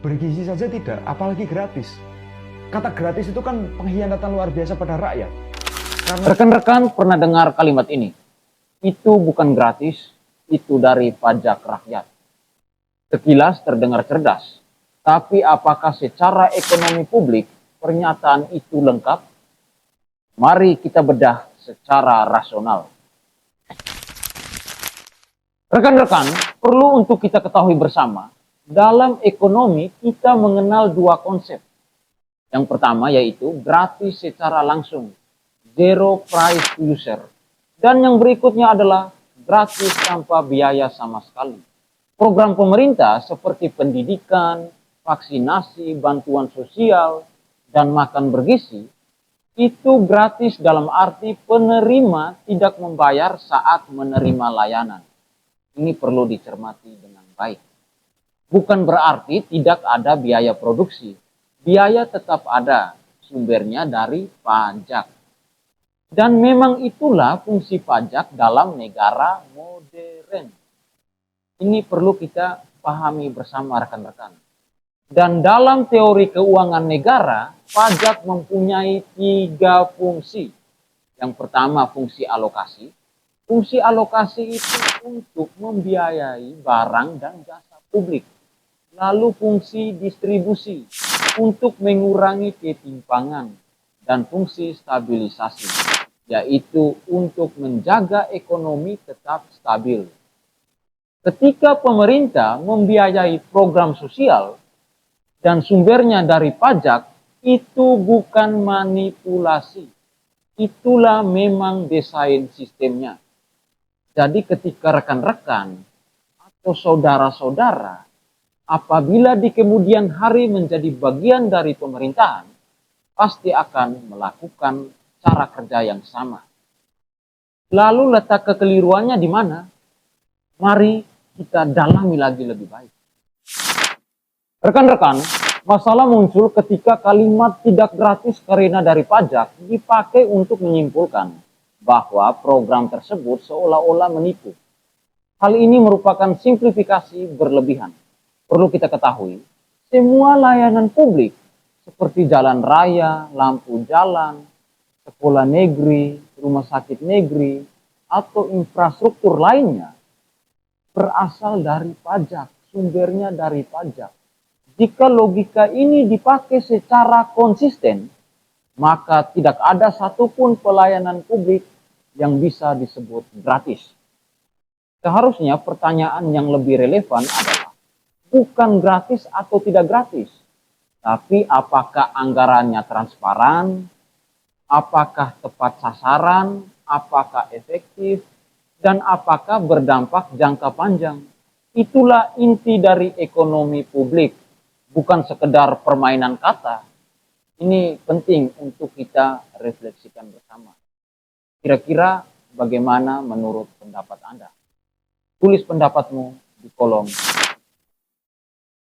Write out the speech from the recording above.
Bergizi saja tidak, apalagi gratis. Kata gratis itu kan pengkhianatan luar biasa pada rakyat. Rekan-rekan pernah dengar kalimat ini? Itu bukan gratis, itu dari pajak rakyat. Sekilas terdengar cerdas, tapi apakah secara ekonomi publik pernyataan itu lengkap? Mari kita bedah secara rasional. Rekan-rekan, perlu untuk kita ketahui bersama, dalam ekonomi kita mengenal dua konsep. Yang pertama yaitu gratis secara langsung, zero price to user. Dan yang berikutnya adalah gratis tanpa biaya sama sekali. Program pemerintah seperti pendidikan, vaksinasi, bantuan sosial, dan makan bergizi, itu gratis dalam arti penerima tidak membayar saat menerima layanan. Ini perlu dicermati dengan baik. Bukan berarti tidak ada biaya produksi. Biaya tetap ada, sumbernya dari pajak. Dan memang itulah fungsi pajak dalam negara modern. Ini perlu kita pahami bersama rekan-rekan. Dan dalam teori keuangan negara, pajak mempunyai 3 fungsi. Yang pertama fungsi alokasi. Fungsi alokasi itu untuk membiayai barang dan jasa publik. Lalu fungsi distribusi untuk mengurangi ketimpangan, dan fungsi stabilisasi, yaitu untuk menjaga ekonomi tetap stabil. Ketika pemerintah membiayai program sosial dan sumbernya dari pajak, itu bukan manipulasi. Itulah memang desain sistemnya. Jadi ketika rekan-rekan atau saudara-saudara apabila di kemudian hari menjadi bagian dari pemerintahan, pasti akan melakukan cara kerja yang sama. Lalu letak kekeliruannya di mana? Mari kita dalami lagi lebih baik. Rekan-rekan, masalah muncul ketika kalimat tidak gratis karena dari pajak dipakai untuk menyimpulkan bahwa program tersebut seolah-olah menipu. Hal ini merupakan simplifikasi berlebihan. Perlu kita ketahui, semua layanan publik seperti jalan raya, lampu jalan, sekolah negeri, rumah sakit negeri, atau infrastruktur lainnya berasal dari pajak, sumbernya dari pajak. Jika logika ini dipakai secara konsisten, maka tidak ada satupun pelayanan publik yang bisa disebut gratis. Seharusnya pertanyaan yang lebih relevan adalah bukan gratis atau tidak gratis, tapi apakah anggarannya transparan, apakah tepat sasaran, apakah efektif, dan apakah berdampak jangka panjang. Itulah inti dari ekonomi publik, bukan sekedar permainan kata. Ini penting untuk kita refleksikan bersama. Kira-kira bagaimana menurut pendapat Anda? Tulis pendapatmu di kolom